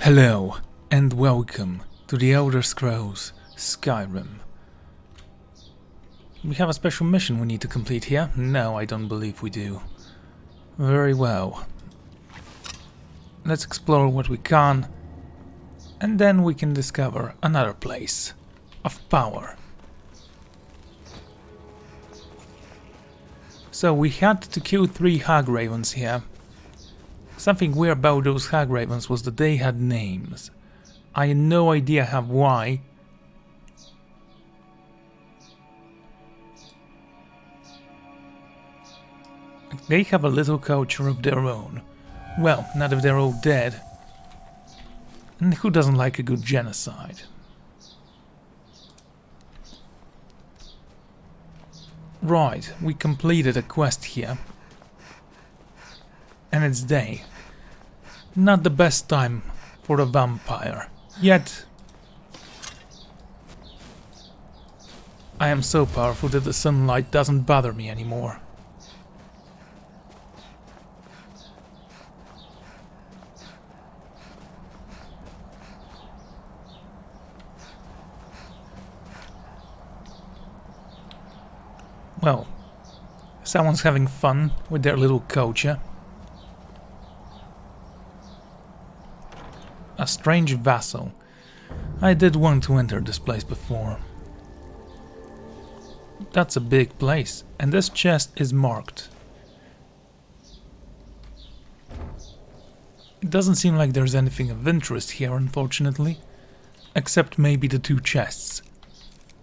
Hello, and welcome to the Elder Scrolls Skyrim. We have a special mission we need to complete here? No, I don't believe we do. Very well. Let's explore what we can, and then we can discover another place of power. So we had to kill 3 hag ravens here. Something weird about those hag ravens was that they had names. I had no idea why. They have a little culture of their own. Well, not if they're all dead. And who doesn't like a good genocide? Right, we completed a quest here. And it's day. Not the best time for a vampire. Yet I am so powerful that the sunlight doesn't bother me anymore. Well, someone's having fun with their little culture. A strange vassal. I did want to enter this place before. That's a big place, and this chest is marked. It doesn't seem like there's anything of interest here, unfortunately. Except maybe the 2 chests.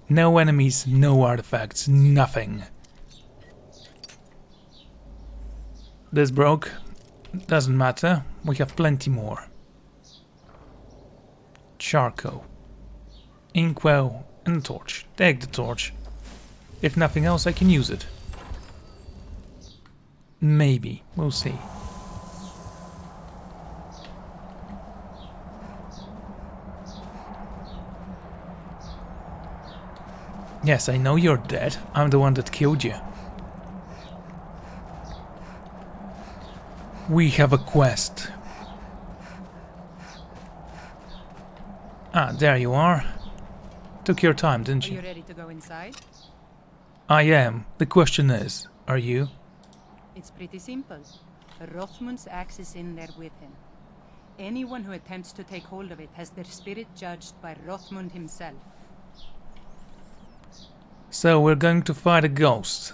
No enemies, no artifacts, nothing. This broke. Doesn't matter, we have plenty more. Charcoal, inkwell, and a torch. Take the torch. If nothing else, I can use it. Maybe. We'll see. Yes, I know you're dead. I'm the one that killed you. We have a quest. Ah, there you are. Took your time, didn't you? Are you ready to go inside? I am. The question is, are you? It's pretty simple. Rothmund's axe is in there with him. Anyone who attempts to take hold of it has their spirit judged by Rothmund himself. So we're going to fight a ghost.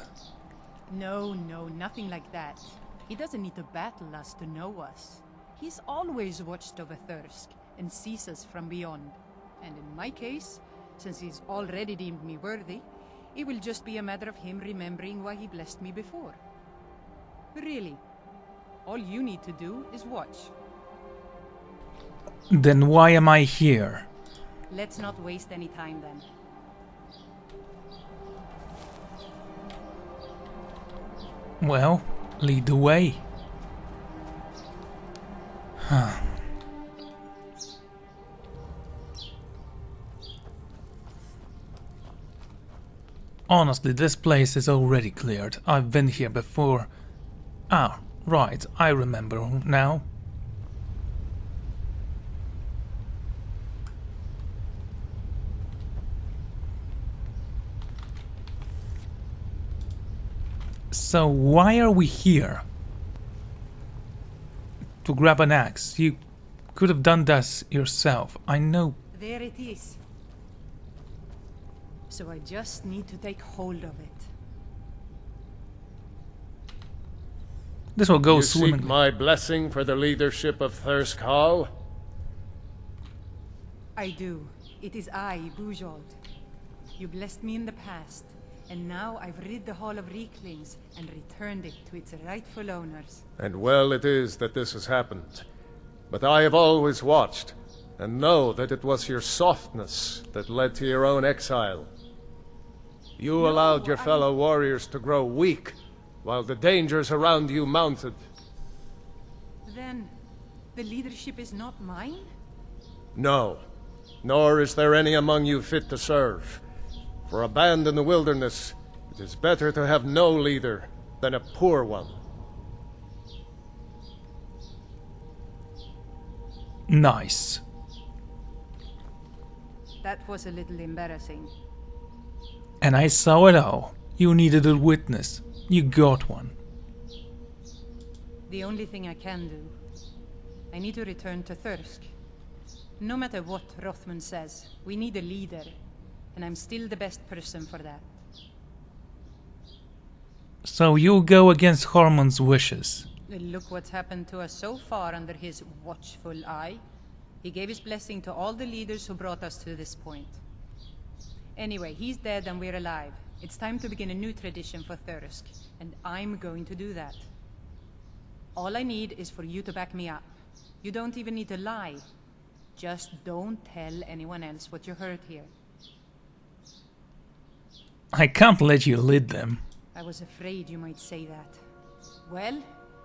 No, nothing like that. He doesn't need to battle us to know us. He's always watched over Thirsk and sees us from beyond. And in my case, since he's already deemed me worthy, it will just be a matter of him remembering why he blessed me before. Really, all you need to do is watch. Then why am I here? Let's not waste any time then. Well, lead the way. Huh. Honestly, this place is already cleared. I've been here before. Ah, right, I remember now. So why are we here? To grab an axe. You could have done this yourself. I know. There it is. So I just need to take hold of it. This will go You swimmingly. seek my blessing for the leadership of Thirsk Hall? I do. It is I, Bujold. You blessed me in the past, and now I've rid the Hall of Reeklings and returned it to its rightful owners. And well it is that this has happened. But I have always watched, and know that it was your softness that led to your own exile. You allowed your fellow warriors to grow weak, while the dangers around you mounted. Then, the leadership is not mine? No, nor is there any among you fit to serve. For a band in the wilderness, it is better to have no leader than a poor one. Nice. That was a little embarrassing. And I saw it all. You needed a witness. You got one. The only thing I can do. I need to return to Thirsk. No matter what Rothman says, we need a leader. And I'm still the best person for that. So you'll go against Harmon's wishes. Look what's happened to us so far under his watchful eye. He gave his blessing to all the leaders who brought us to this point. Anyway, he's dead and we're alive. It's time to begin a new tradition for Thirsk, and I'm going to do that. All I need is for you to back me up. You don't even need to lie. Just don't tell anyone else what you heard here. I can't let you lead them. I was afraid you might say that. Well,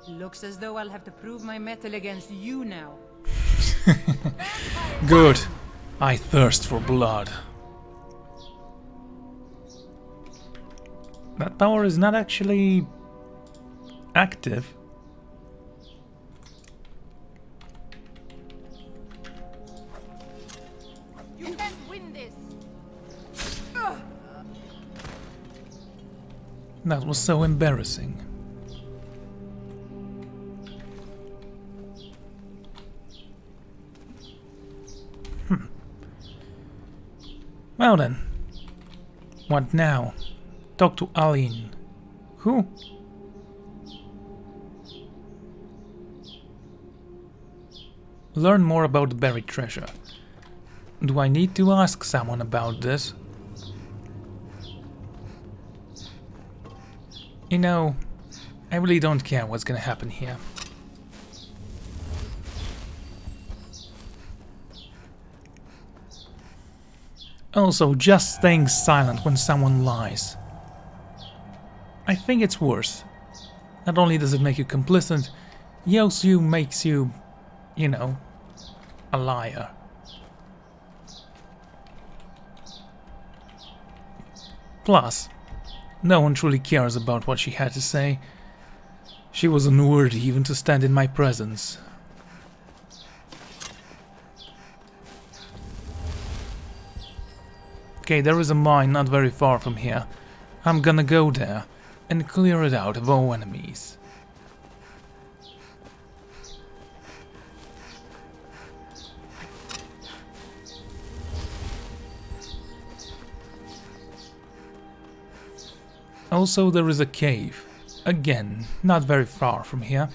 looks as though I'll have to prove my mettle against you now. Good. I thirst for blood. That tower is not actually active. You can't win this! That was so embarrassing. Well then. What now? Talk to Aline. Who? Learn more about the buried treasure. Do I need to ask someone about this? You know, I really don't care what's gonna happen here. Also, just staying silent when someone lies. I think it's worse. Not only does it make you complicit, it also makes you, you know, a liar. Plus, no one truly cares about what she had to say. She was unworthy even to stand in my presence. Okay, there is a mine not very far from here. I'm gonna go there and clear it out of all enemies. Also, there is a cave. Again, not very far from here.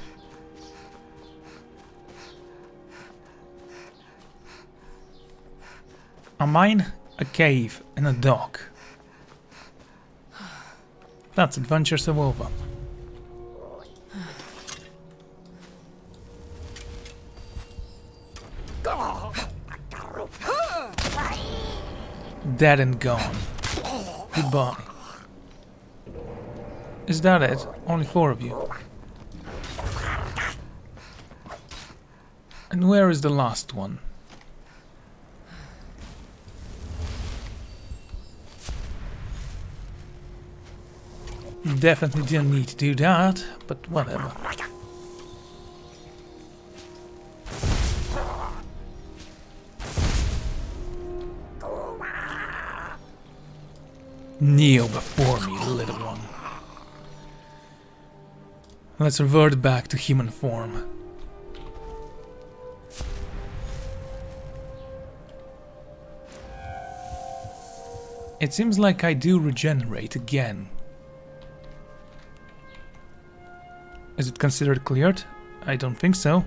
A mine, a cave, and a dock. That's adventure so over. Dead and gone. Goodbye. Is that it? Only 4 of you. And where is the last one? Definitely didn't need to do that, but whatever. Kneel before me, little one. Let's revert back to human form. It seems like I do regenerate again. Is it considered cleared? I don't think so.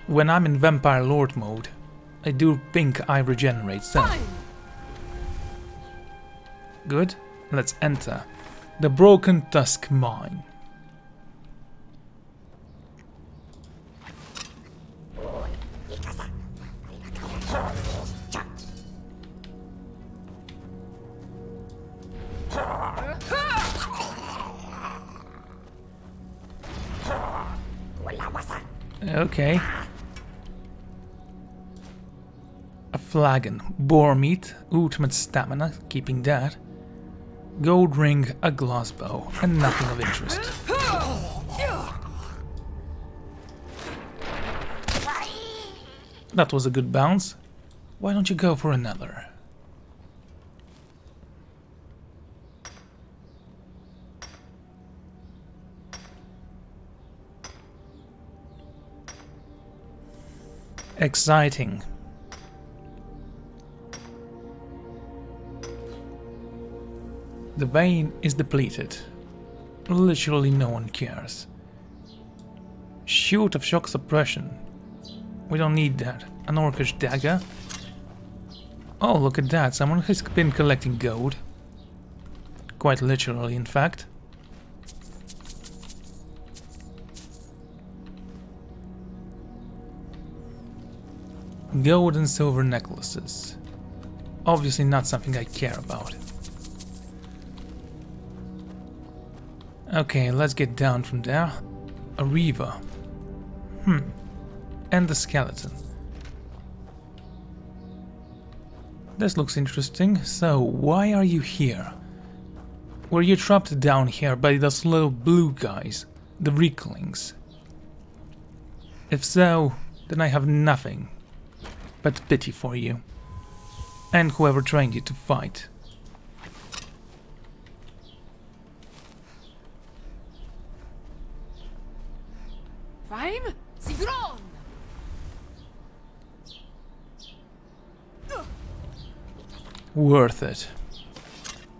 When I'm in Vampire Lord mode, I do think I regenerate so. Good. Let's enter the Broken Tusk Mine. Okay. A flagon, boar meat, ultimate stamina, keeping that. Gold ring, a glass bow, and nothing of interest. That was a good bounce. Why don't you go for another? Exciting. The vein is depleted. Literally no one cares. Shoot of shock suppression. We don't need that. An orcish dagger. Oh, look at that. Someone has been collecting gold. Quite literally, in fact. Gold and silver necklaces. Obviously not something I care about. Okay, let's get down from there. A reaver. And the skeleton. This looks interesting. So, why are you here? Were you trapped down here by those little blue guys? The Recklings? If so, then I have nothing but pity for you. And whoever trained you to fight. Fine? Sigron! Worth it.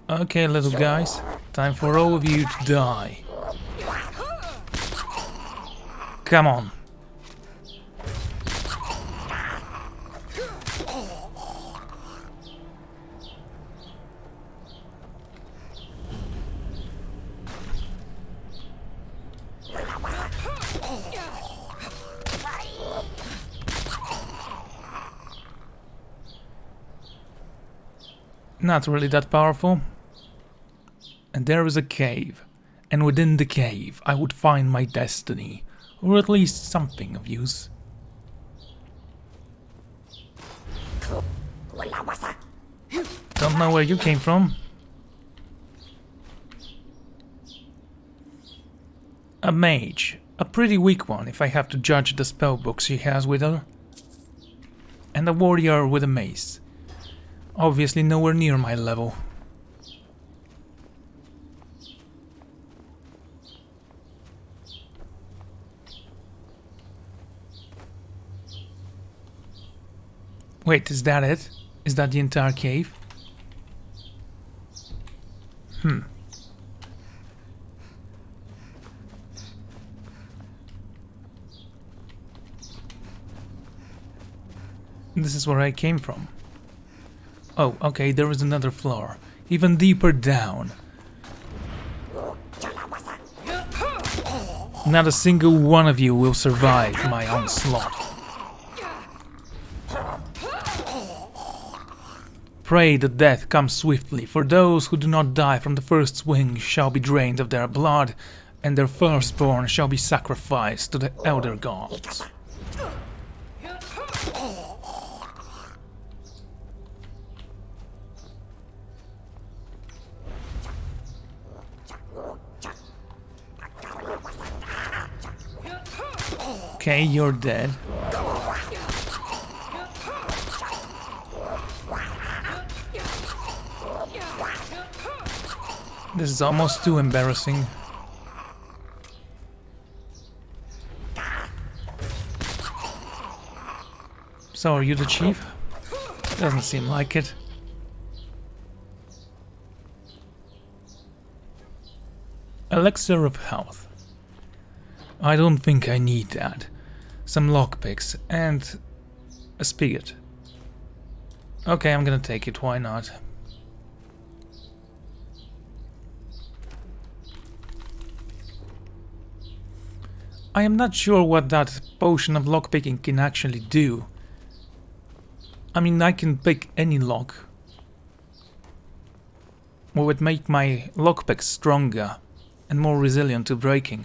Okay, little guys, time for all of you to die. Come on. Not really that powerful. And there is a cave. And within the cave I would find my destiny. Or at least something of use. Don't know where you came from. A mage. A pretty weak one if I have to judge the spellbook she has with her. And a warrior with a mace. Obviously nowhere near my level. Wait, is that it? Is that the entire cave? This is where I came from. Oh, okay, there is another floor. Even deeper down. Not a single one of you will survive my onslaught. Pray that death comes swiftly, for those who do not die from the first swing shall be drained of their blood, and their firstborn shall be sacrificed to the elder gods. Okay, you're dead. This is almost too embarrassing. So, are you the chief? Doesn't seem like it. Elixir of health. I don't think I need that. Some lockpicks and a spigot. Okay, I'm gonna take it, why not? I am not sure what that potion of lockpicking can actually do. I mean, I can pick any lock. Will it make my lockpicks stronger and more resilient to breaking?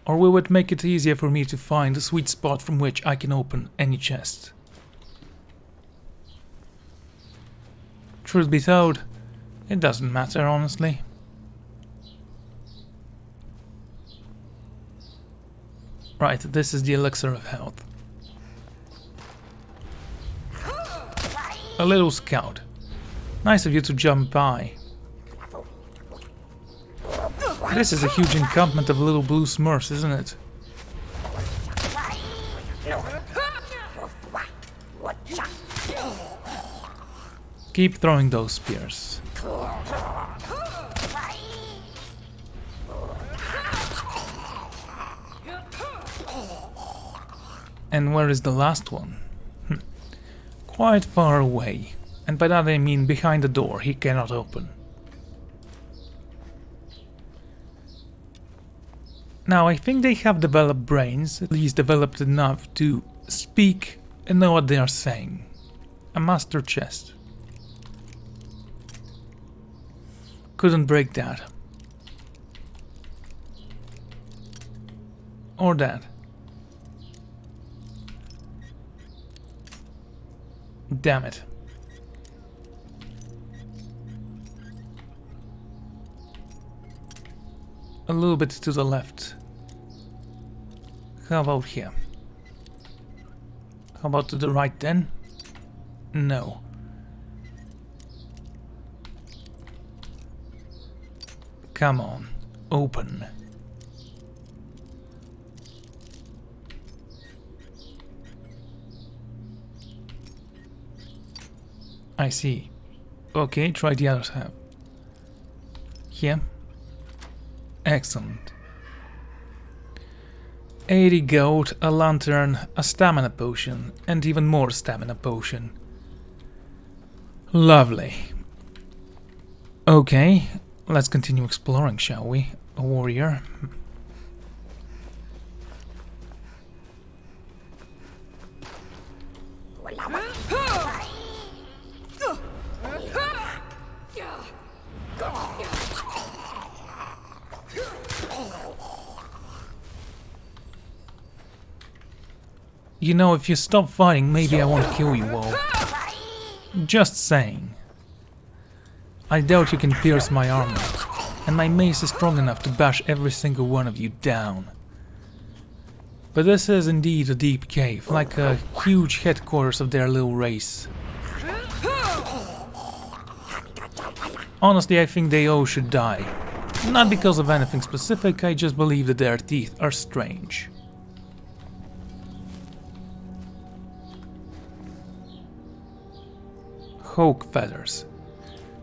Or will it make it easier for me to find a sweet spot from which I can open any chest? Truth be told, it doesn't matter, honestly. Right, this is the elixir of health. A little scout. Nice of you to jump by. This is a huge encampment of little blue smurfs, isn't it? Keep throwing those spears. And where is the last one? Quite far away. And by that I mean behind the door he cannot open. Now I think they have developed brains, at least developed enough to speak and know what they are saying. A master chest. Couldn't break that. Or that. Damn it. A little bit to the left. How about here? How about to the right then? No. Come on, open. I see. Okay, try the other half. Here. Excellent. 80 gold, a lantern, a stamina potion, and even more stamina potion. Lovely. Okay, let's continue exploring, shall we? A warrior. You know, if you stop fighting, maybe I won't kill you all. Just saying. I doubt you can pierce my armor, and my mace is strong enough to bash every single one of you down. But this is indeed a deep cave, like a huge headquarters of their little race. Honestly, I think they all should die. Not because of anything specific, I just believe that their teeth are strange. Hawk feathers.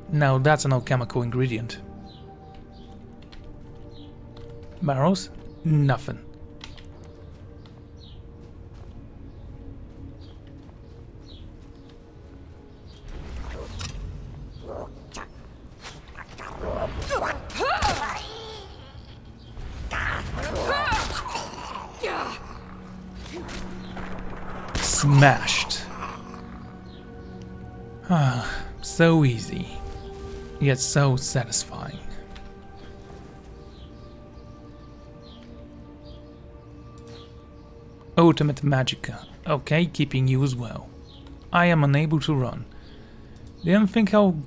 Now that's an alchemical ingredient. Barrows? Nothing. Smashed. Ah, so easy, yet so satisfying. Ultimate Magicka. Okay, keeping you as well. I am unable to run. Didn't think I'll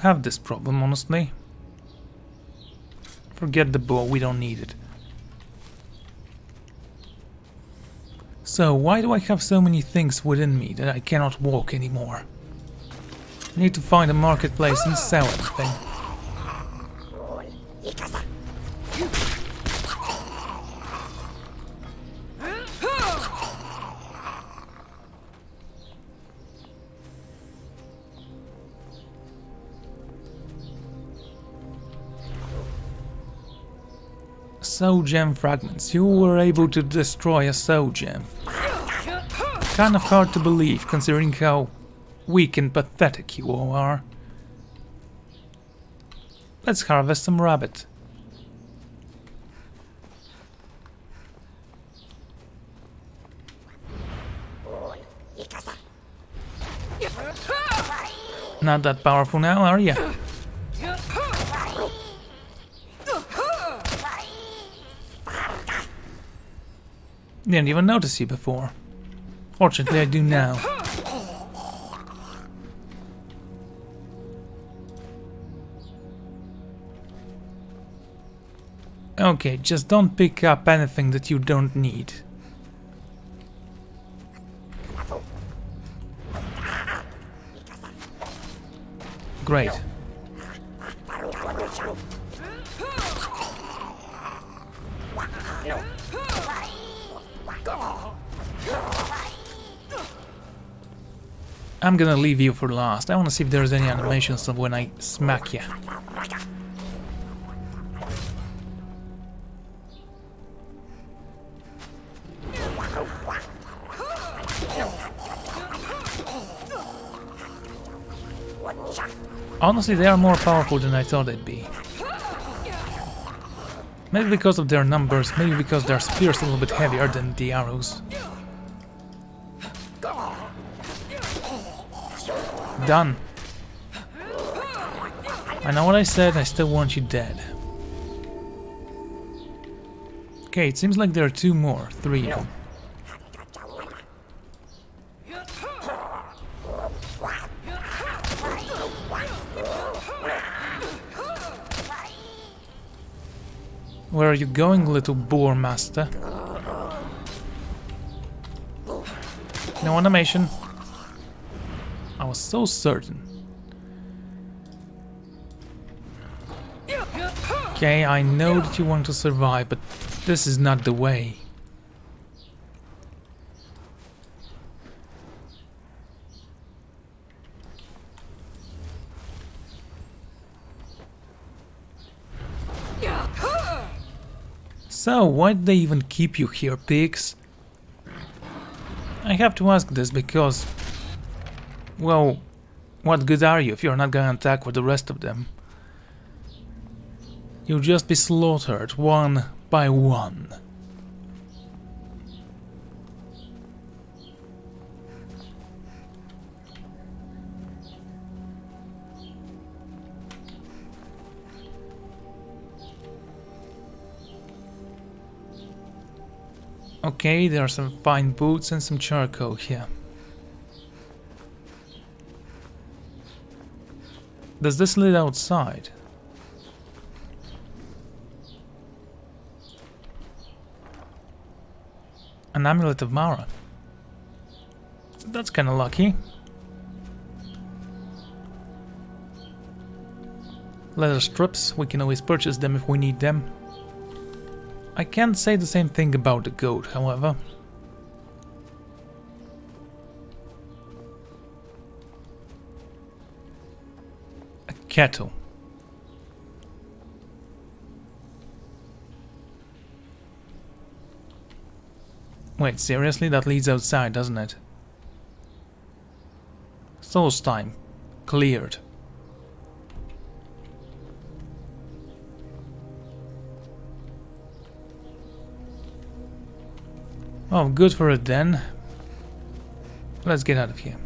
have this problem, honestly. Forget the bow, we don't need it. So, why do I have so many things within me that I cannot walk anymore? I need to find a marketplace and sell everything. Soul gem fragments. You were able to destroy a soul gem. Kind of hard to believe, considering how weak and pathetic you all are. Let's harvest some rabbit. Not that powerful now, are you? Didn't even notice you before. Fortunately, I do now. Okay, just don't pick up anything that you don't need. great. I'm gonna leave you for last. I wanna see if there's any animations of when I smack you. Honestly, they are more powerful than I thought they'd be. Maybe because of their numbers, maybe because their spears are a little bit heavier than the arrows. Done. I know what I said, I still want you dead. Okay, it seems like there are two more, three of them. Where are you going, little boar master? No animation. I was so certain. Okay, I know that you want to survive, but this is not the way. So, why did they even keep you here, pigs? I have to ask this because, well, what good are you if you're not gonna attack with the rest of them? You'll just be slaughtered one by one. Okay, there are some fine boots and some charcoal here. Does this lead outside? An amulet of Mara. That's kinda lucky. Leather strips, we can always purchase them if we need them. I can't say the same thing about the goat, however. A kettle. Wait, seriously? That leads outside, doesn't it? Soul's time. Cleared. Oh, good for it then. Let's get out of here.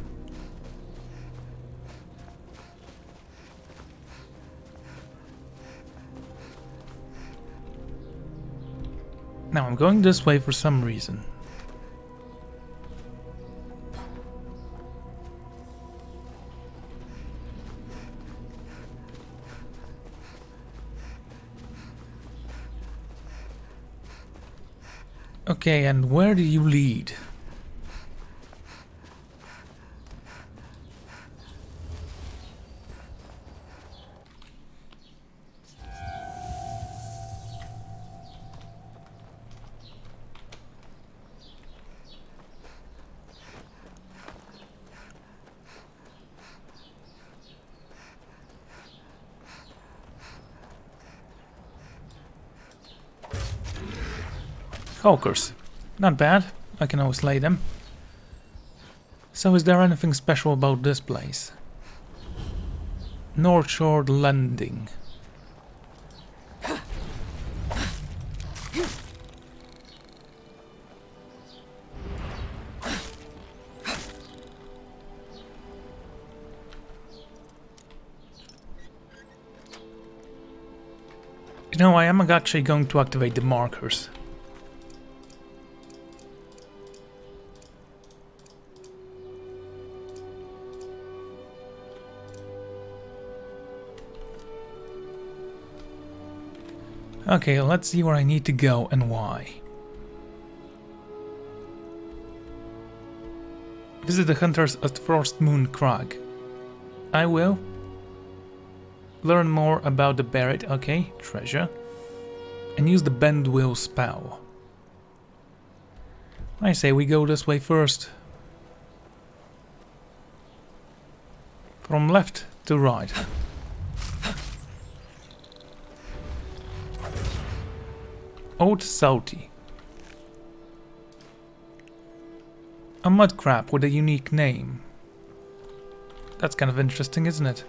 Now I'm going this way for some reason. Okay, and where do you lead? Hawkers. Not bad. I can always slay them. So is there anything special about this place? North Shore Landing. You know, I am actually going to activate the markers. Okay, let's see where I need to go and why. Visit the hunters at Frost Moon Crag. I will. Learn more about the buried, okay, treasure. And use the bend will spell. I say we go this way first. From left to right. Old Salty. A mud crab with a unique name. That's kind of interesting, isn't it?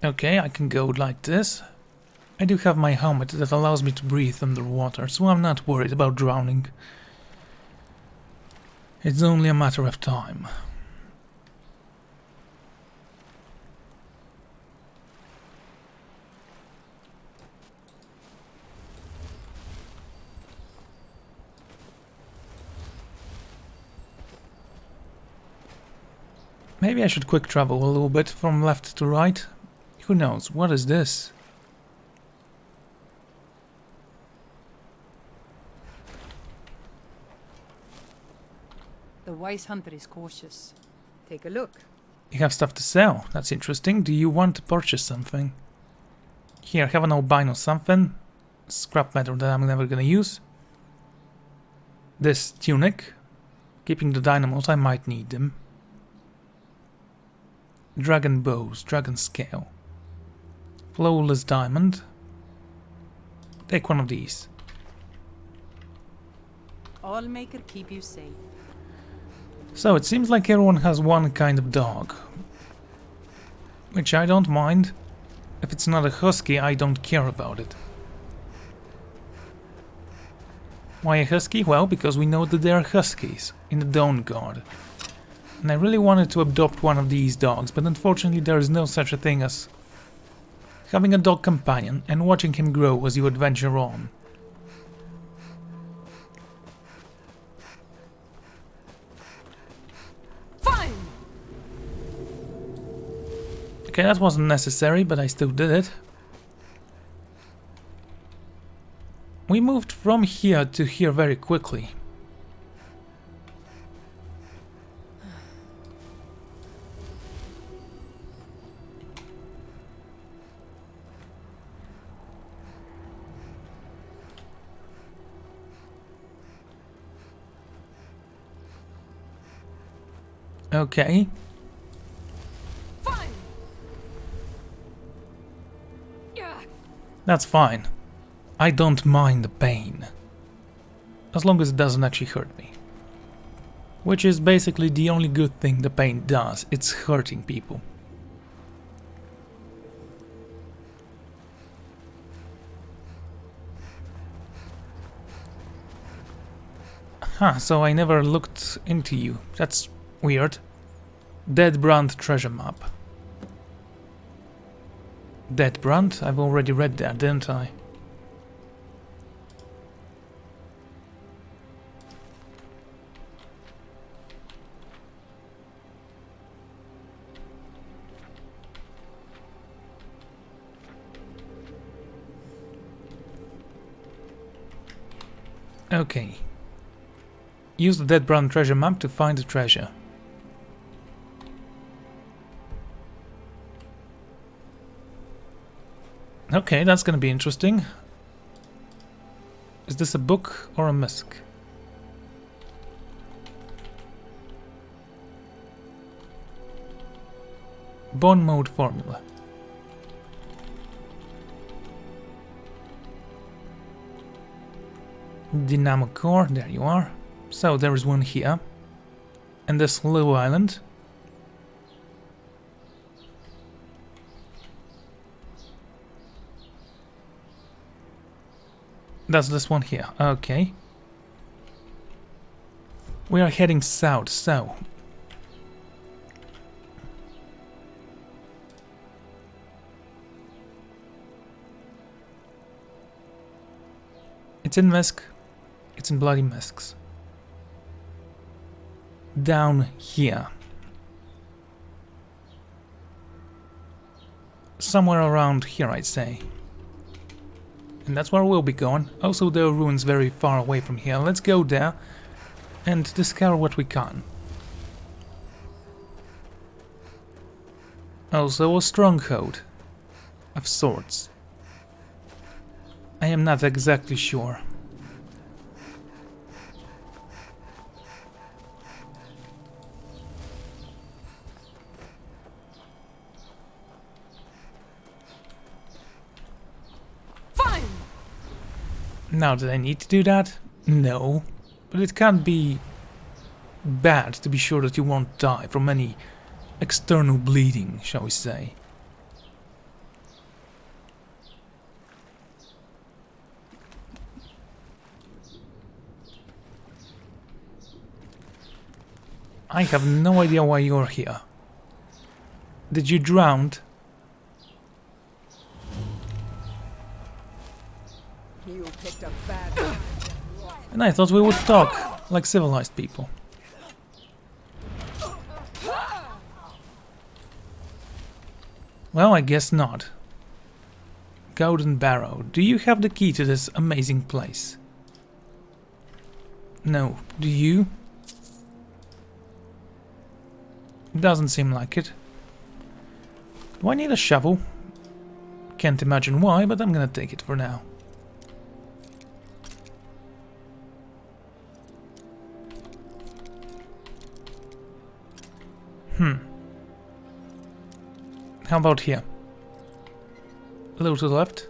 Okay, I can go like this. I do have my helmet that allows me to breathe underwater, so I'm not worried about drowning. It's only a matter of time. Maybe I should quick travel a little bit from left to right. Who knows? What is this? The wise hunter is cautious. Take a look. You have stuff to sell. That's interesting. Do you want to purchase something? Here, have an albino something. Scrap metal that I'm never gonna use. This tunic. Keeping the dynamos, I might need them. Dragon bows, dragon scale. Flawless diamond. Take one of these. All maker keep you safe. So it seems like everyone has one kind of dog. Which I don't mind. If it's not a husky, I don't care about it. Why a husky? Well, because we know that there are huskies in the Dawn Guard. And I really wanted to adopt one of these dogs, but unfortunately there is no such a thing as having a dog companion and watching him grow as you adventure on. Fine. Okay, that wasn't necessary, but I still did it. We moved from here to here very quickly. Okay. Fine. Yeah. That's fine. I don't mind the pain. As long as it doesn't actually hurt me. Which is basically the only good thing the pain does. It's hurting people. Huh, so I never looked into you. That's weird. Dead Brand treasure map. Dead Brand? I've already read that, didn't I? Okay. Use the Dead Brand treasure map to find the treasure. Okay, that's gonna be interesting. Is this a book or a misc? Bone mode formula. Dynamo core, there you are. So there is one here. And this little island. That's this one here, okay. We are heading south, so... It's in Misk. It's in Bloody Misks. Down here. somewhere around here, I'd say. And that's where we'll be going. Also, there are ruins very far away from here. Let's go there and discover what we can. Also, a stronghold of sorts. I am not exactly sure. Fine. Now, did I need to do that? No. But it can't be bad to be sure that you won't die from any external bleeding, shall we say. I have no idea why you're here. Did you drown? You picked a bad one. And I thought we would talk like civilized people. Well, I guess not. Golden Barrow. Do you have the key to this amazing place? No. Do you? Doesn't seem like it. Do I need a shovel? Can't imagine why, but I'm gonna take it for now. How about here? A little to the left.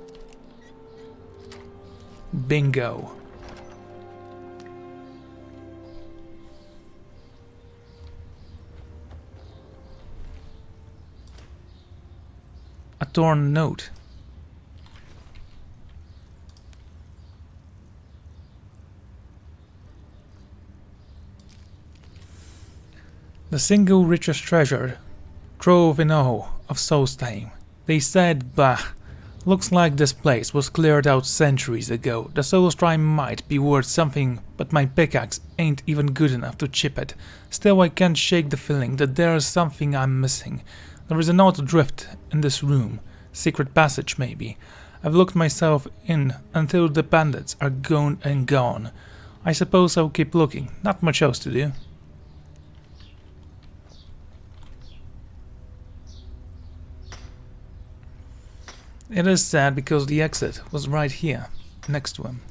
Bingo. A torn note. The single richest treasure, trove in awe of soul's time. They said, bah, looks like this place was cleared out centuries ago. The soul's time might be worth something, but my pickaxe ain't even good enough to chip it. Still, I can't shake the feeling that there's something I'm missing. There is an odd drift in this room. Secret passage, maybe. I've looked myself in until the bandits are gone and gone. I suppose I'll keep looking. Not much else to do. It is sad because the exit was right here, next to him.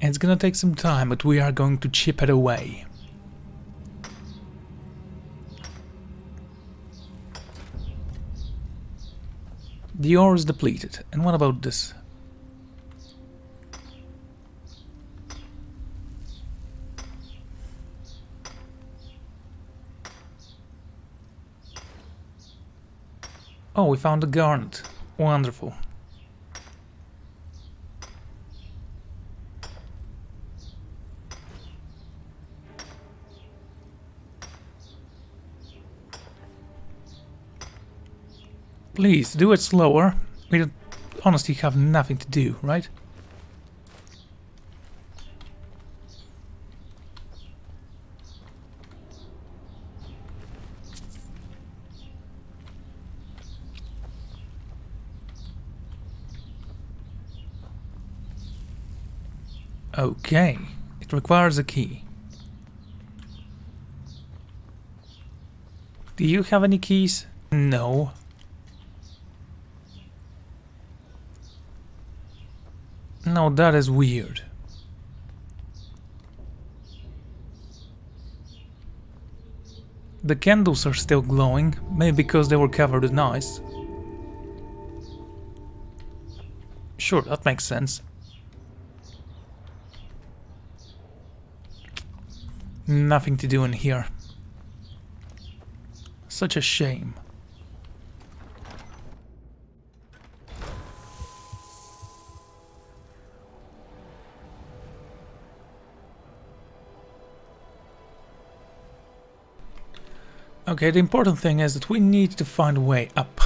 It's gonna take some time, but we are going to chip it away. The ore is depleted. And what about this? Oh, we found a garnet. Wonderful. Please, do it slower. We honestly have nothing to do, right? Okay, it requires a key. Do you have any keys? No. No, that is weird. The candles are still glowing, maybe because they were covered in ice. Sure, that makes sense. Nothing to do in here. Such a shame. Okay, the important thing is that we need to find a way up.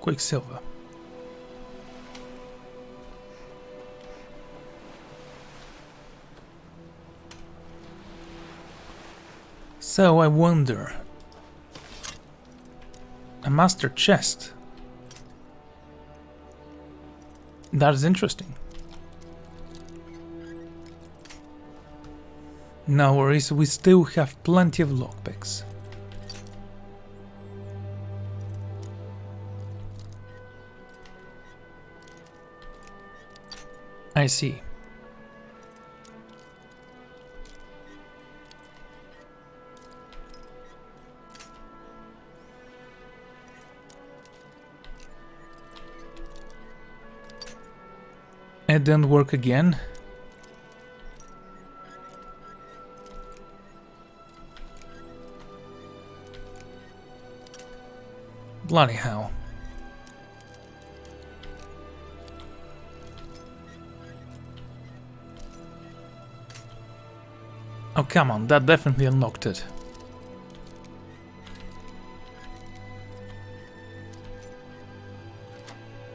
Quicksilver. So I wonder. A master chest. That is interesting. No worries, we still have plenty of lockpicks. I see. It didn't work again. Bloody hell. Oh, come on, that definitely unlocked it.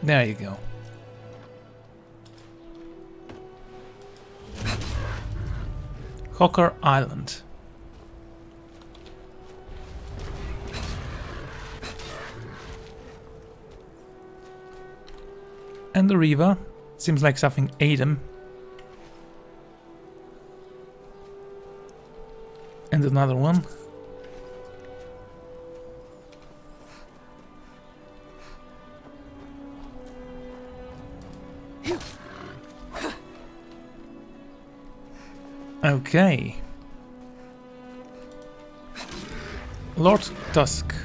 There you go. Hawker Island. And the river. Seems like something ate him. And another one. Okay. Lord Tusk.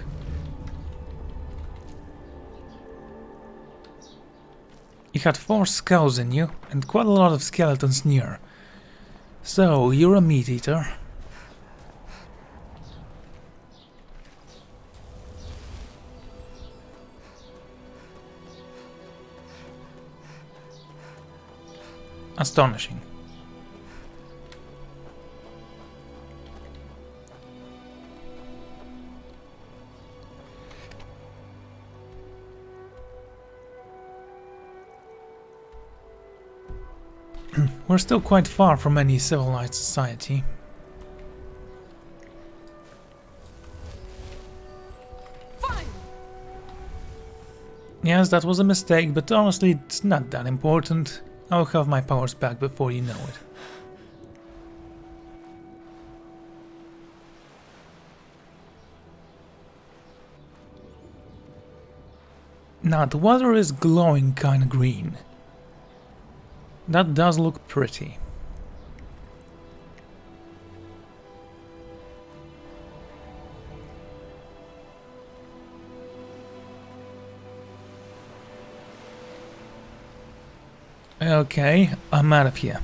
You had 4 skulls in you, and quite a lot of skeletons near. So, you're a meat eater. Astonishing. We're still quite far from any civilized society. Fine. Yes, that was a mistake, but honestly, it's not that important. I'll have my powers back before you know it. Now, the water is glowing kinda green. That does look pretty. Okay, I'm out of here.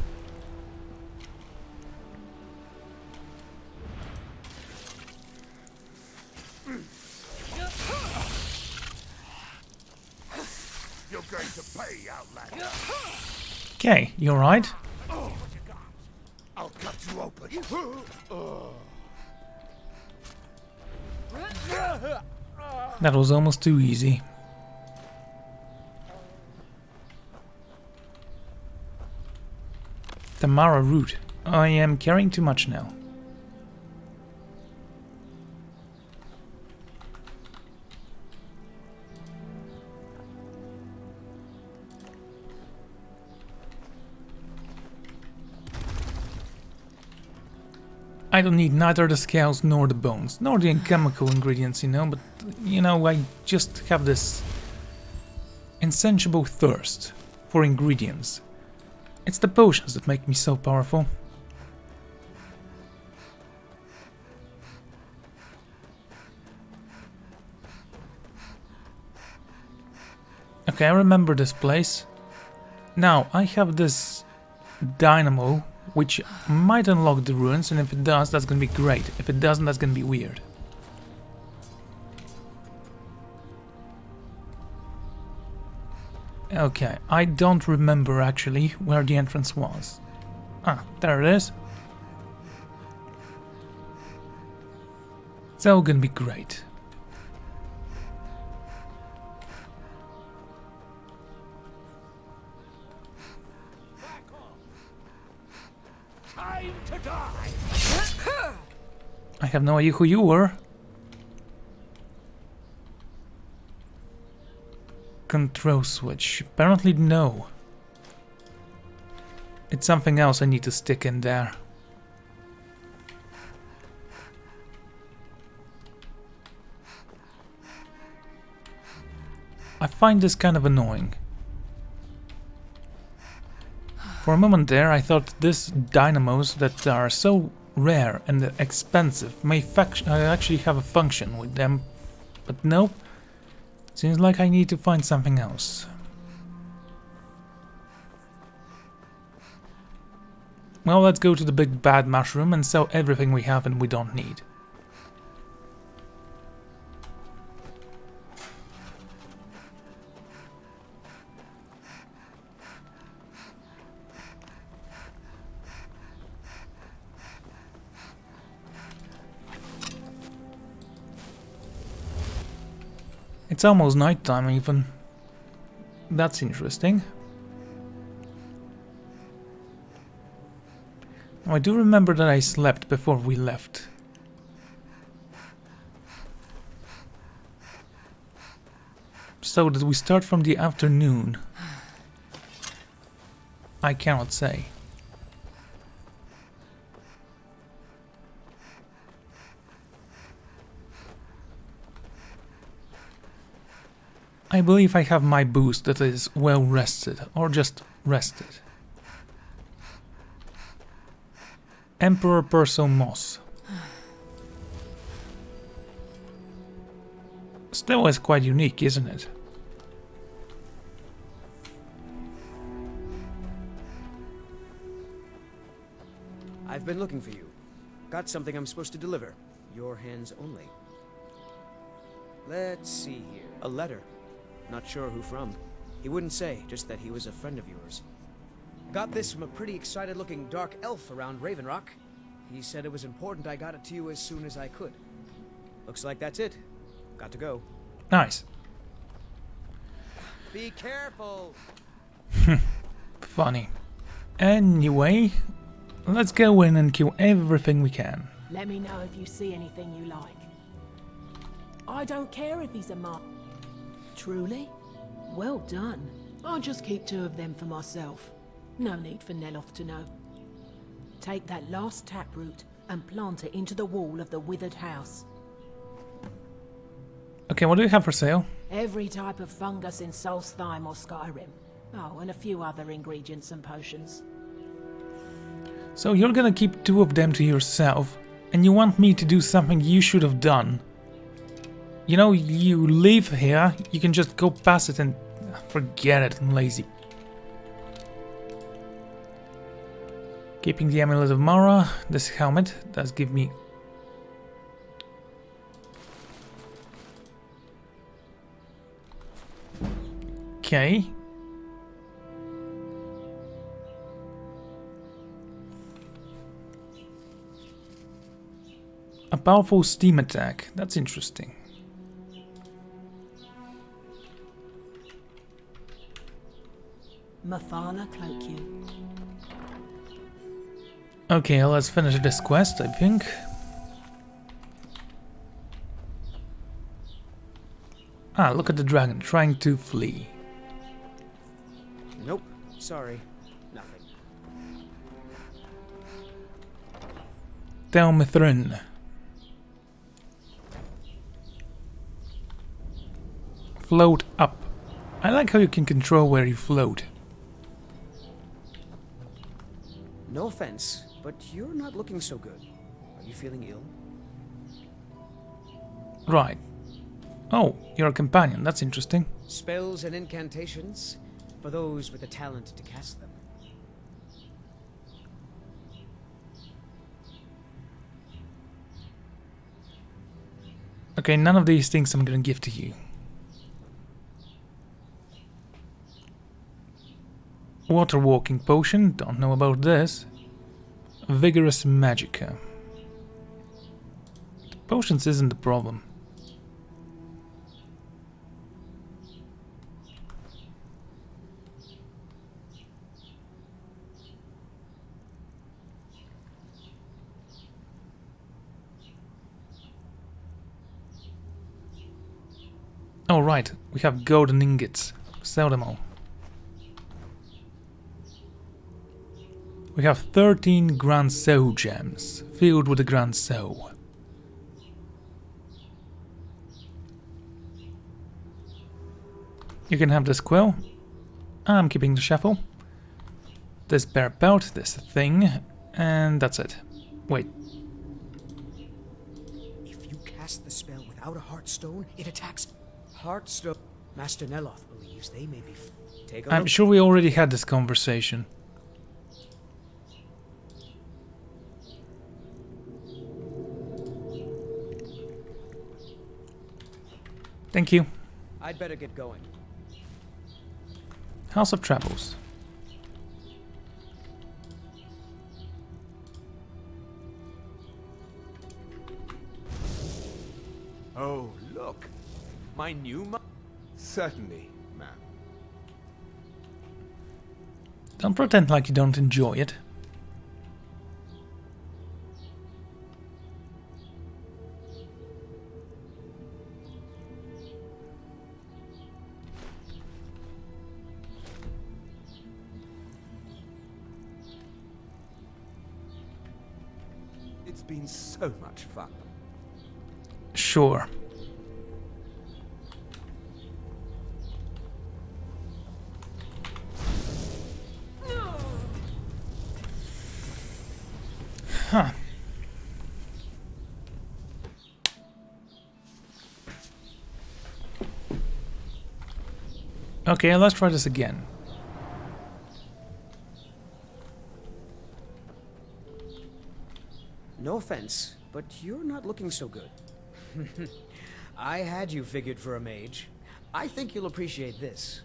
You're going to pay, outlander. Okay, you alright? I'll cut you open. That was almost too easy. Tamara root. I am carrying too much now. I don't need neither the scales nor the bones, nor the chemical ingredients, you know, but, you know, I just have this insatiable thirst for ingredients. It's the potions that make me so powerful. Okay, I remember this place. Now, I have this dynamo, which might unlock the ruins, and if it does, that's gonna be great. If it doesn't, that's gonna be weird. Okay, I don't remember actually where the entrance was. Ah, there it is. It's all gonna be great. time to die. I have no idea who you were. Control switch. Apparently no. It's something else I need to stick in there. I find this kind of annoying. For a moment there I thought these dynamos that are so rare and expensive may actually have a function with them, but nope. Seems like I need to find something else. Well, let's go to the big bad mushroom and sell everything we have and we don't need. It's almost nighttime even. That's interesting. I do remember that I slept before we left. So did we start from the afternoon? I cannot say. I believe I have my boost that is well rested, or just rested. Emperor Perso Moss. Still is quite unique, isn't it? I've been looking for you. Got something I'm supposed to deliver. Your hands only. Let's see here. A letter. Not sure who from. He wouldn't say, just that he was a friend of yours. Got this from a pretty excited-looking dark elf around Raven Rock. He said it was important I got it to you as soon as I could. Looks like that's it. Got to go. Nice. Be careful! Funny. Anyway, let's go in and kill everything we can. Let me know if you see anything you like. I don't care if he's a mark. Truly? Well done. I'll just keep 2 of them for myself. No need for Neloth to know. Take that last taproot and plant it into the wall of the withered house. Okay, what do you have for sale? Every type of fungus in Solstheim or Skyrim. Oh, and a few other ingredients and potions. So you're gonna keep 2 of them to yourself, and you want me to do something you should have done. You know, you live here, you can just go past it and forget it, I'm lazy. Keeping the amulet of Mara, this helmet does give me... Okay. A powerful steam attack, that's interesting. Mafala cloak you. Okay, let's finish this quest, I think. Ah, look at the dragon trying to flee. Nope. Sorry. Nothing. Delmithrin. Float up. I like how you can control where you float. No offense, but you're not looking so good. Are you feeling ill? Right. Oh, you're a companion, that's interesting. Spells and incantations for those with the talent to cast them. Okay, none of these things I'm gonna give to you. Water walking potion, don't know about this. Vigorous magicka. Potions isn't the problem. Oh right, we have golden ingots. Sell them all. We have 13 Grand Soul gems, filled with the Grand Soul. You can have this quill. I'm keeping the shuffle. This bear belt, this thing, and that's it. Wait. If you cast the spell without a heartstone, it attacks heartstone. Master Neloth believes they may be. Take a I'm look. sure we already had this conversation. Thank you. I'd better get going. House of Travels. Oh, look. My new Certainly, ma'am. Don't pretend like you don't enjoy it. It's been so much fun. Sure. Huh. Okay, let's try this again. No offense, but you're not looking so good. I had you figured for a mage. I think you'll appreciate this.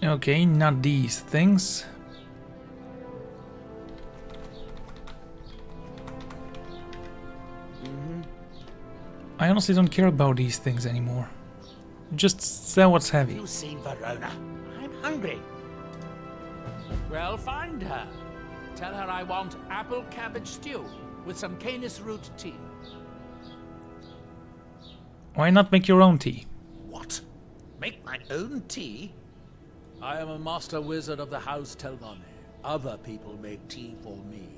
Okay, not these things. I honestly don't care about these things anymore. Just sell what's heavy. You seen Verona? I'm hungry. Well, find her. Tell her I want apple cabbage stew with some canis root tea. Why not make your own tea? What? Make my own tea? I am a master wizard of the House Telvanni. Other people make tea for me.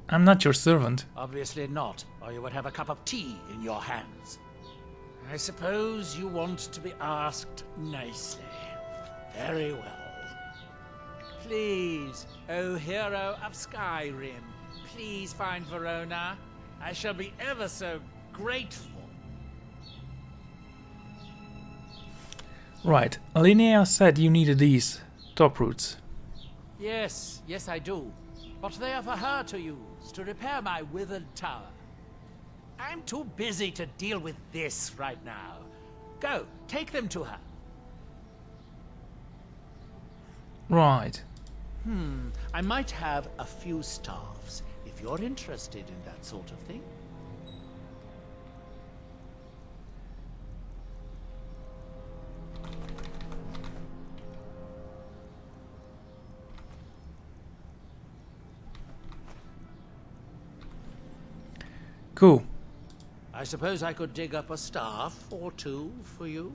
I'm not your servant. Obviously not, or you would have a cup of tea in your hands. I suppose you want to be asked nicely. Very well. Please, O hero of Skyrim, please find Verona. I shall be ever so grateful. Right, Linnea said you needed these top roots. Yes, yes I do. But they are for her to use, to repair my withered tower. I'm too busy to deal with this right now. Go, take them to her. Right. I might have a few staffs, if you're interested in that sort of thing. Cool. I suppose I could dig up a staff or two for you.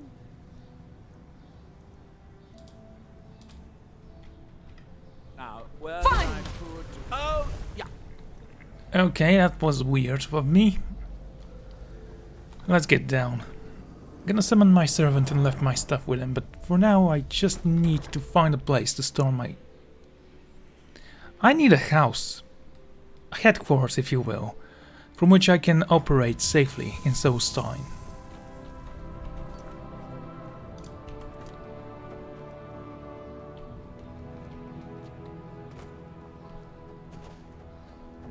Now, where Fine. I could... Oh, yeah. Okay, that was weird of me. Let's get down. Gonna summon my servant and left my stuff with him, but for now I just need to find a place to store my... I need a house. A headquarters, if you will, from which I can operate safely in Solstein.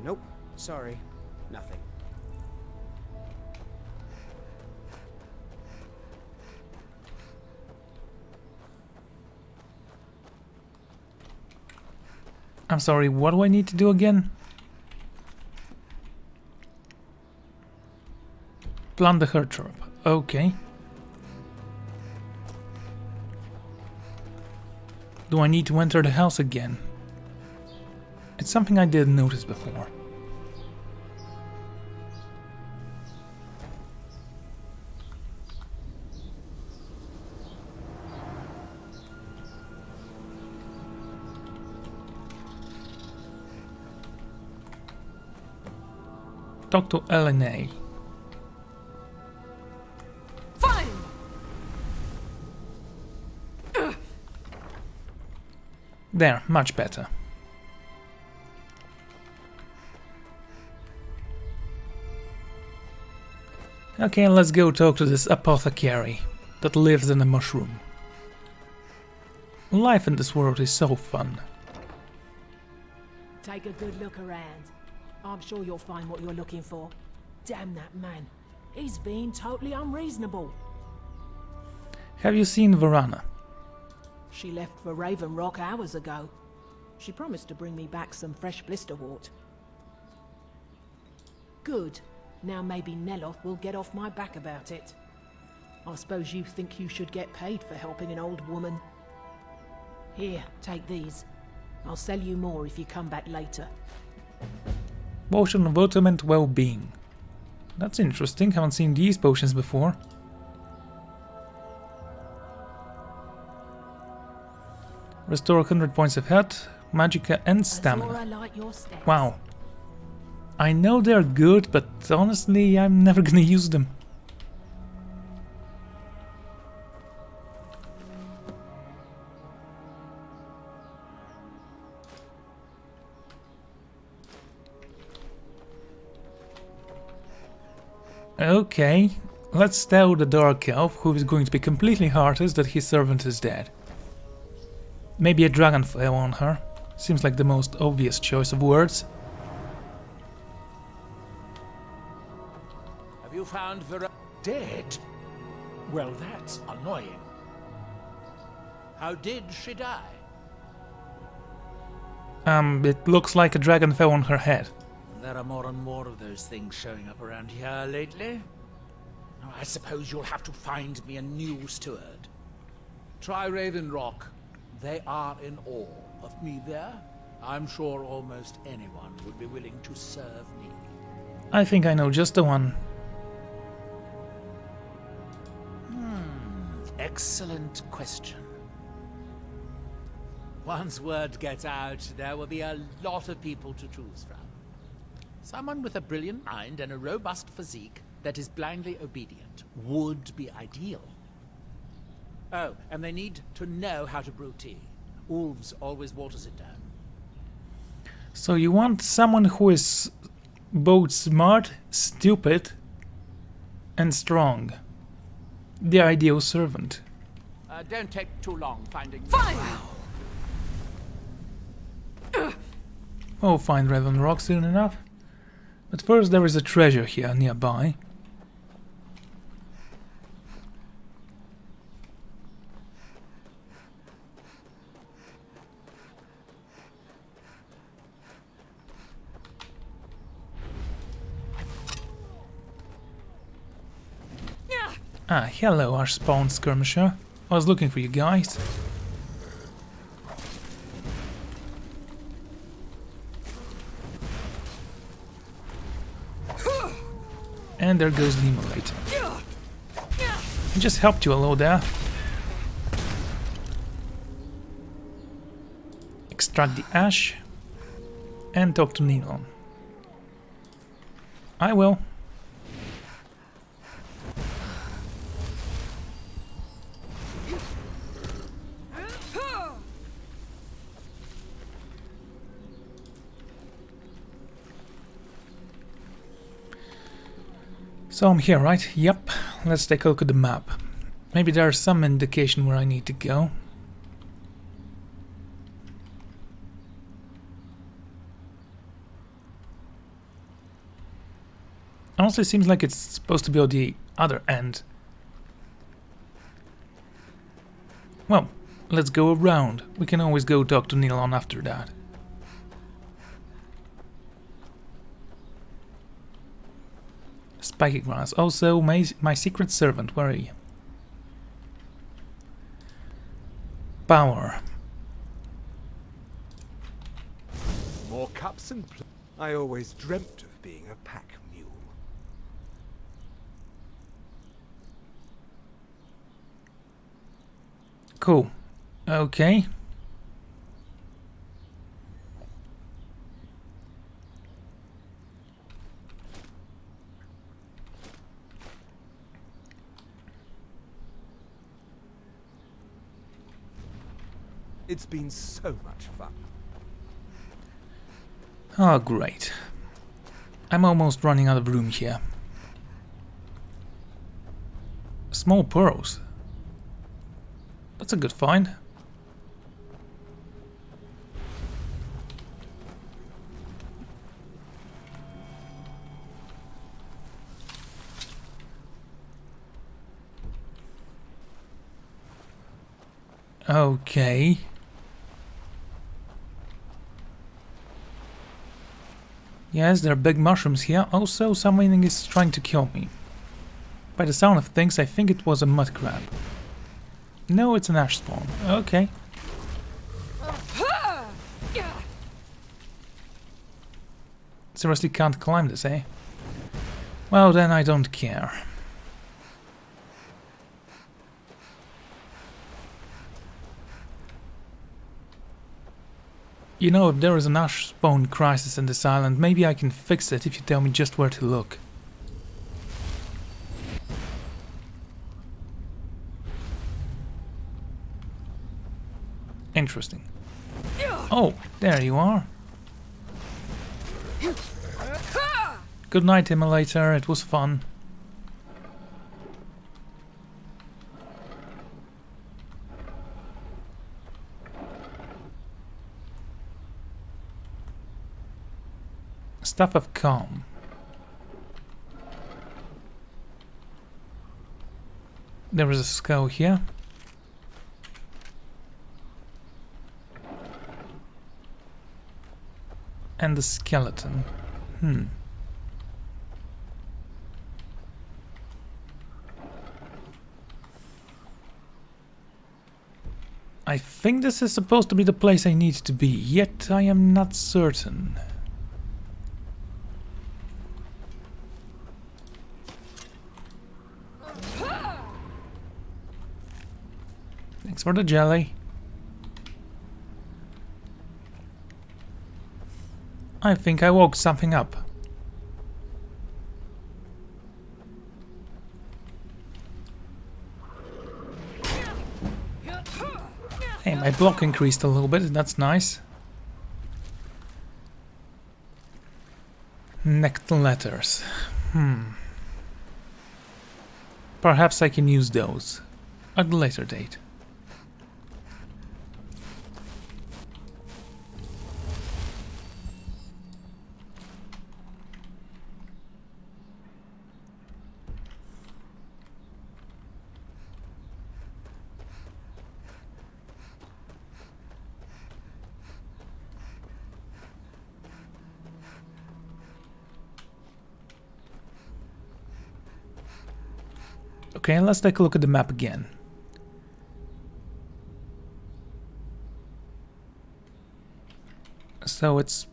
Nope. Sorry. Nothing. I'm sorry, what do I need to do again? Plant the herd trap. Okay. Do I need to enter the house again? It's something I didn't notice before. Talk to Adalei. Fine! There, much better. Okay, let's go talk to this apothecary that lives in a mushroom. Life in this world is so fun. Take a good look around. I'm sure you'll find what you're looking for. Damn that man. He's being totally unreasonable. Have you seen Verana? She left for Raven Rock hours ago. She promised to bring me back some fresh blisterwort. Good. Now maybe Neloth will get off my back about it. I suppose you think you should get paid for helping an old woman. Here, take these. I'll sell you more if you come back later. Potion of ultimate well-being. That's interesting, haven't seen these potions before. Restore 100 points of health, magicka and stamina. Wow. I know they're good, but honestly I'm never gonna use them. Okay, let's tell the Dark Elf, who is going to be completely heartless, that his servant is dead. Maybe a dragon fell on her. Seems like the most obvious choice of words. Have you found Vera dead? Well, that's annoying. How did she die? It looks like a dragon fell on her head. There are more and more of those things showing up around here lately. Oh, I suppose you'll have to find me a new steward. Try Raven Rock. They are in awe of me there. I'm sure almost anyone would be willing to serve me. I think I know just the one. Excellent question. Once word gets out, there will be a lot of people to choose from. Someone with a brilliant mind and a robust physique that is blindly obedient would be ideal. Oh, and they need to know how to brew tea. Ulves always waters it down. So you want someone who is both smart, stupid, and strong. The ideal servant. Don't take too long finding... Fine! We'll find Raven Rock soon enough. But first there is a treasure here nearby. Ah, hello, our spawn skirmisher. I was looking for you guys. And there goes the amulet. I just helped you a little there. Extract the ash and talk to Nilon. I will. So I'm here, right? Yep. Let's take a look at the map. Maybe there's some indication where I need to go. Honestly, seems like it's supposed to be on the other end. Well, let's go around. We can always go talk to Nilon after that. Spiky grass. Also, my secret servant. Where are you? Power. More cups and I always dreamt of being a pack mule. Cool. Okay. It's been so much fun. Oh, great. I'm almost running out of room here. Small pearls. That's a good find. Okay. Yes, there are big mushrooms here. Also, something is trying to kill me. By the sound of things, I think it was a mud crab. No, it's an ash spawn. Okay. Seriously can't climb this, eh? Well, then I don't care. You know, if there is an ash spawn crisis in this island, maybe I can fix it if you tell me just where to look. Interesting. Oh, there you are. Good night, Immolator. It was fun. Staff of Calm. There is a skull here. And the skeleton. I think this is supposed to be the place I need to be, yet I am not certain. Thanks for the jelly. I think I woke something up. Hey, my block increased a little bit, that's nice. Next letters. Perhaps I can use those at a later date. Okay, let's take a look at the map again. So it's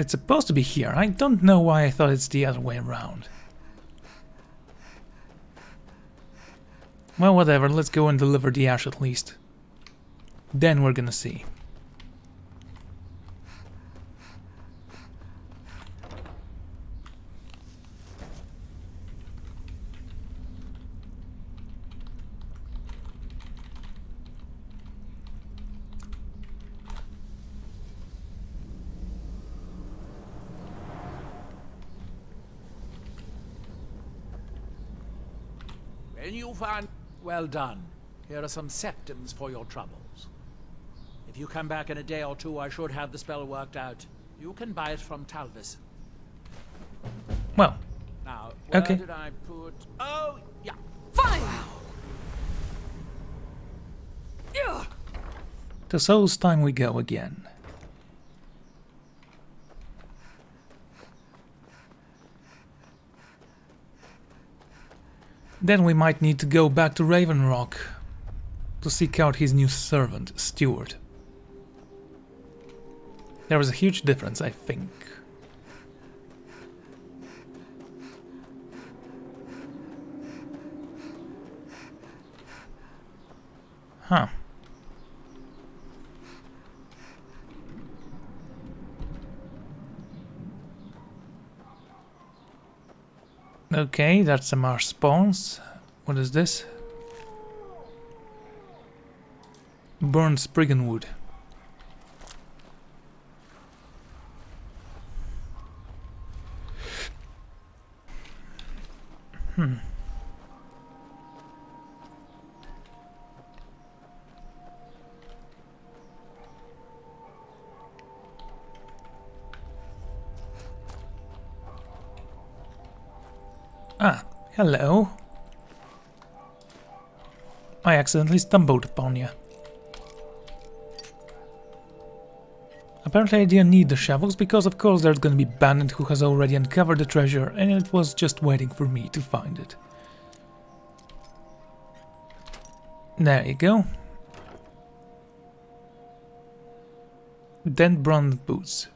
supposed to be here. I don't know why I thought it's the other way around. Well, whatever, let's go and deliver the ash at least. Then we're gonna see. When you find... Well done. Here are some septums for your troubles. If you come back in a day or two, I should have the spell worked out. You can buy it from Talvis. Well, now, where okay. did I put... Oh, yeah. Fine! To Soul's time we go again. Then we might need to go back to Raven Rock to seek out his new servant, Steward. There is a huge difference, I think. Huh. Okay, that's some more spawns. What is this? Burned spriggan wood. Ah, hello. I accidentally stumbled upon you. Apparently I didn't need the shovels because of course there's gonna be bandit who has already uncovered the treasure and it was just waiting for me to find it. There you go. Then bronze boots.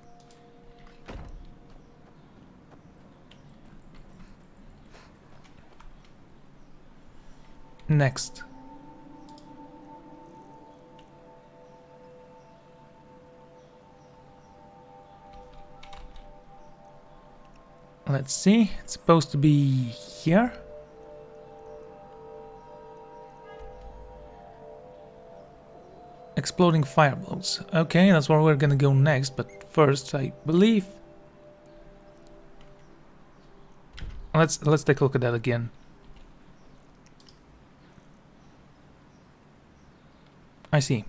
Next. Let's see, it's supposed to be here. Exploding fireballs. Okay, that's where we're gonna go next, but first I believe... Let's take a look at that again. I see.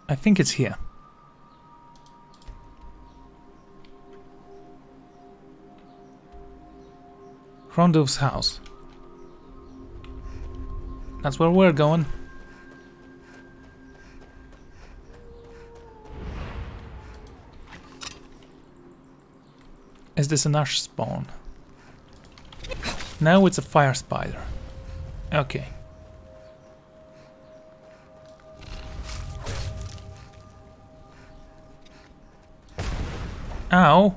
I think it's here. Rondov's house. That's where we're going. Is this an ash spawn? No, it's a fire spider. Okay. Ow.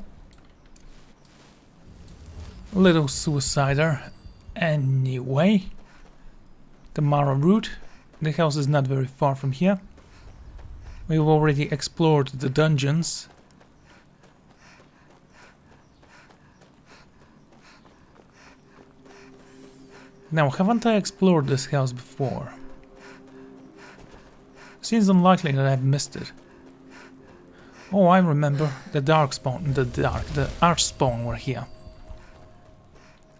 Little suicider. Anyway. The Mara route. The house is not very far from here. We've already explored the dungeons. Now, haven't I explored this house before? Seems unlikely that I've missed it. Oh, I remember. The arch spawn were here.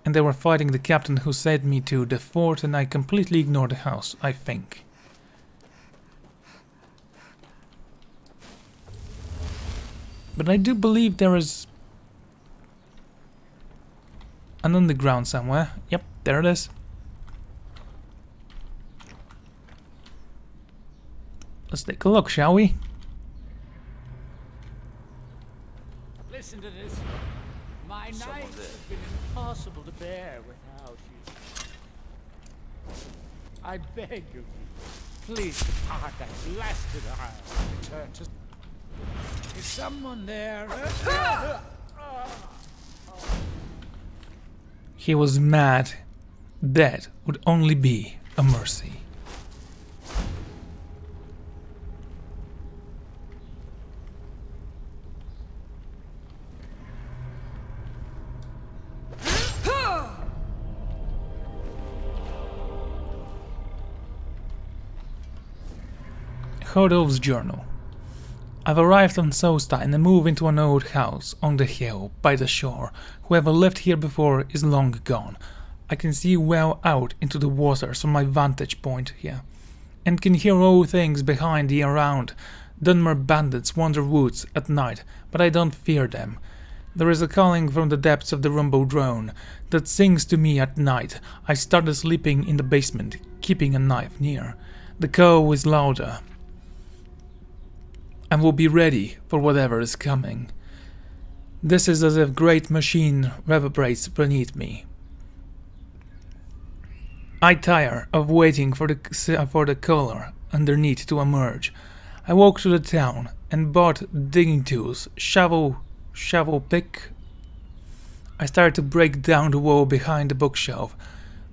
And they were fighting the captain who sent me to the fort and I completely ignored the house, I think. But I do believe there is an underground somewhere. Yep, there it is. Let's take a look, shall we? Listen to this. My nights have been impossible to bear without you. I beg of you, please depart that blasted isle and return to... Is someone there? He was mad. That would only be a mercy. Hodov's journal. I've arrived on Solstein and moved into an old house on the hill by the shore. Whoever lived here before is long gone. I can see well out into the waters from my vantage point here, and can hear all things behind and around. Dunmer bandits wander woods at night, but I don't fear them. There is a calling from the depths of the rumble drone that sings to me at night. I started sleeping in the basement, keeping a knife near. The call is louder, and will be ready for whatever is coming. This is as if great machine reverberates beneath me. I tire of waiting for the color underneath to emerge. I walked to the town and bought digging tools, shovel pick. I started to break down the wall behind the bookshelf.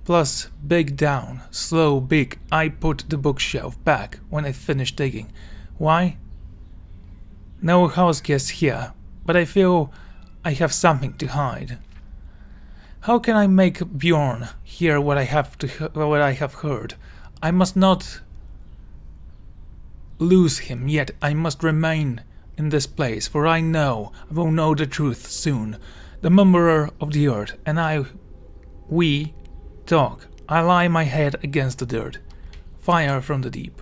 Plus, big down, slow, big. I put the bookshelf back when I finished digging. Why? No house guests here, but I feel I have something to hide. How can I make Bjorn hear what I have heard? I must not lose him, yet I must remain in this place, for I know I will know the truth soon. The murmurer of the earth and we talk. I lie my head against the dirt. Fire from the deep.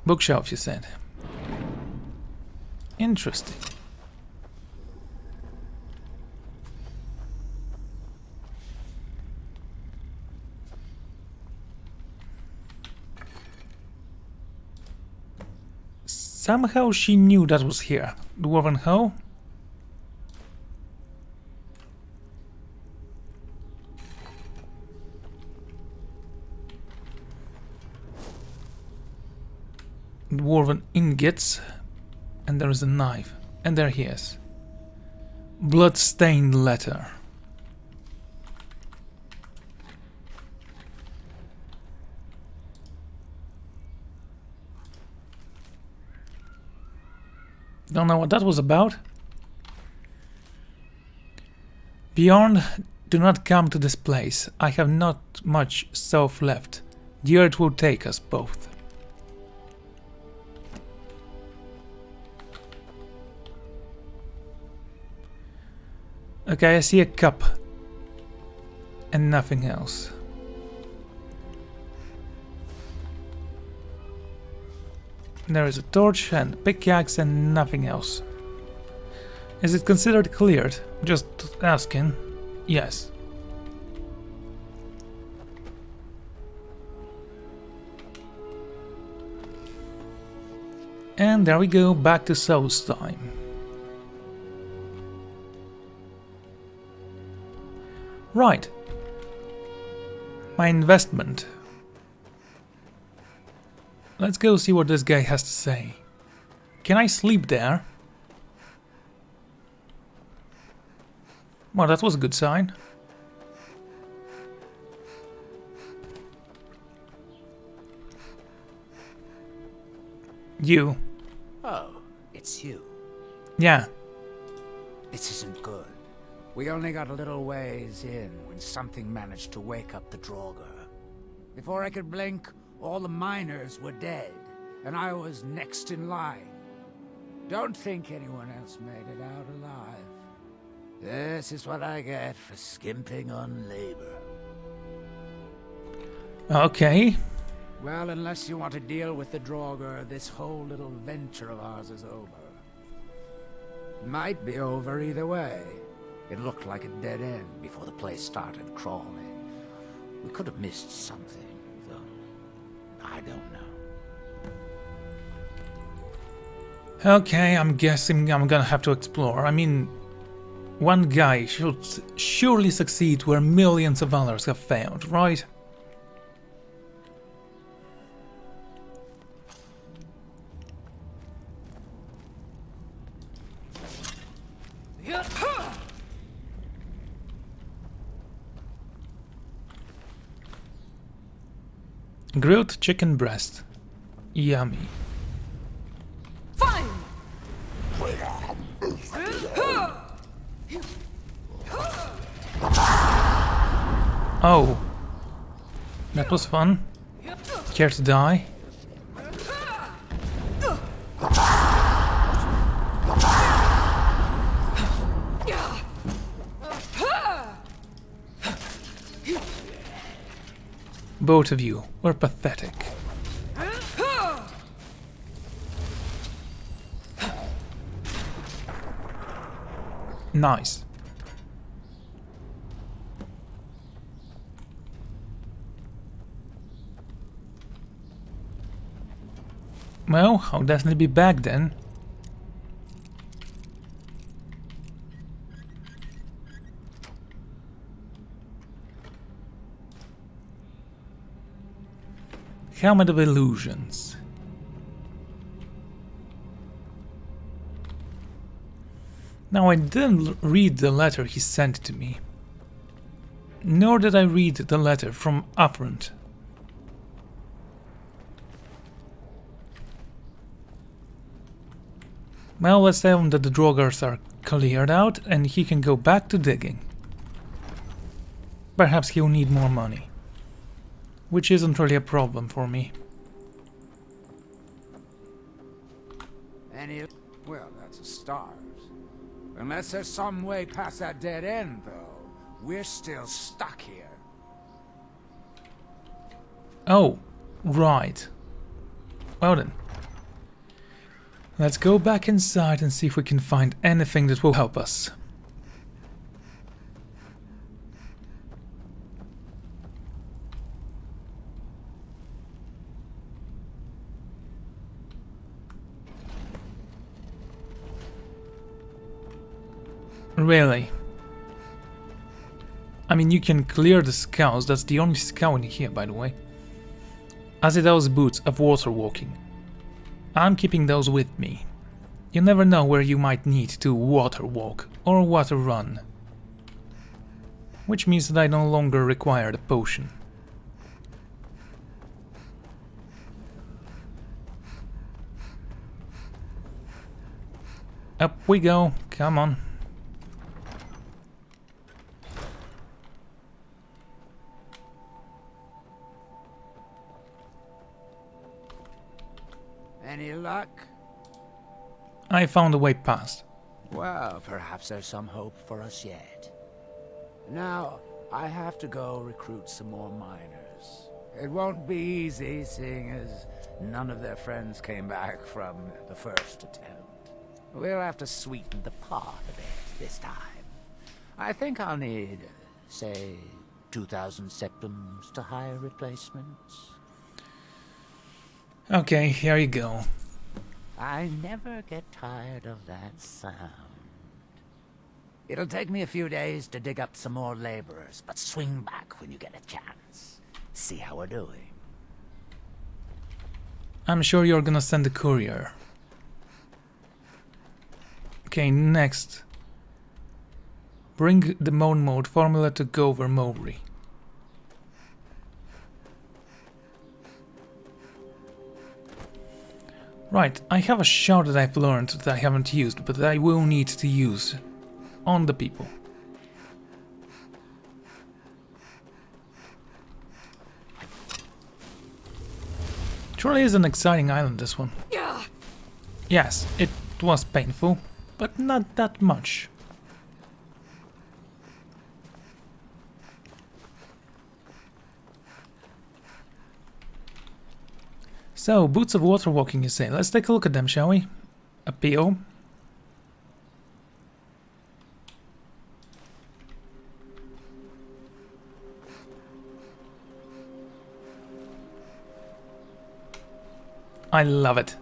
Bookshelf, you said. Interesting. Somehow she knew that was here. Dwarven hoe? Dwarven ingots. And there is a knife. And there he is. Blood-stained letter. Don't know what that was about. Beyond, do not come to this place. I have not much self left. The earth will take us both. Okay, I see a cup. And nothing else. There is a torch and a pickaxe and nothing else. Is it considered cleared? Just asking. Yes. And there we go, back to Souls time. Right. My investment. Let's go see what this guy has to say. Can I sleep there? Well, that was a good sign. You. Oh, it's you. Yeah. This isn't good. We only got a little ways in when something managed to wake up the Draugr. Before I could blink, all the miners were dead, and I was next in line. Don't think anyone else made it out alive. This is what I get for skimping on labor. Okay. Well, unless you want to deal with the Draugr, this whole little venture of ours is over. Might be over either way. It looked like a dead end before the place started crawling. We could have missed something, though. I don't know. Okay, I'm guessing I'm gonna have to explore. I mean, one guy should surely succeed where millions of others have failed, right? Grilled chicken breast. Yummy. Fine. Oh. That was fun. Care to die? Both of you were pathetic. Nice. Well, I'll definitely be back then. Helmet of Illusions. Now, I didn't read the letter he sent to me. Nor did I read the letter from Upfront. Well, let's tell him that the Drogars are cleared out and he can go back to digging. Perhaps he'll need more money. Which isn't really a problem for me. Well, that's a start. Unless there's some way past that dead end, though, we're still stuck here. Oh, right. Well then. Let's go back inside and see if we can find anything that will help us. Really? I mean, you can clear the skulls, that's the only skull in here, by the way. Adalei's boots of water walking. I'm keeping those with me. You never know where you might need to water walk or water run. Which means that I no longer require the potion. Up we go, come on. Any luck? I found a way past. Well, perhaps there's some hope for us yet. Now, I have to go recruit some more miners. It won't be easy, seeing as none of their friends came back from the first attempt. We'll have to sweeten the pot a bit this time. I think I'll need, say, 2,000 septums to hire replacements. Okay, here you go. I never get tired of that sound. It'll take me a few days to dig up some more laborers, but swing back when you get a chance. See how we're doing. I'm sure you're gonna send a courier. Okay, next. Bring the Moan Mode formula to Gover Mowry. Right, I have a shard that I've learned that I haven't used, but that I will need to use on the people. Truly is an exciting island, this one. Yes, it was painful, but not that much. So, boots of water walking, you say. Let's take a look at them, shall we? Appeal. I love it.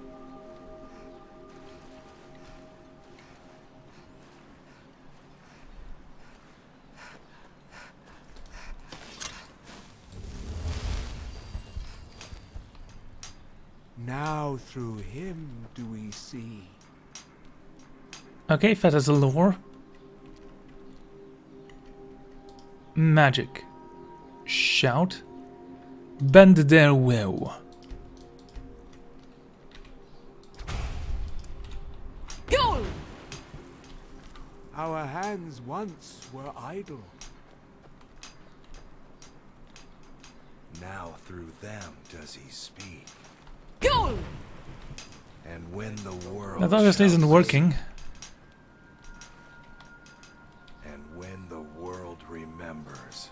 Now through him do we see. Okay, Fat as a lore. Magic. Shout. Bend their will. Go! Our hands once were idle. Now through them does he speak. Go! And when the world That obviously isn't working. And when the world remembers.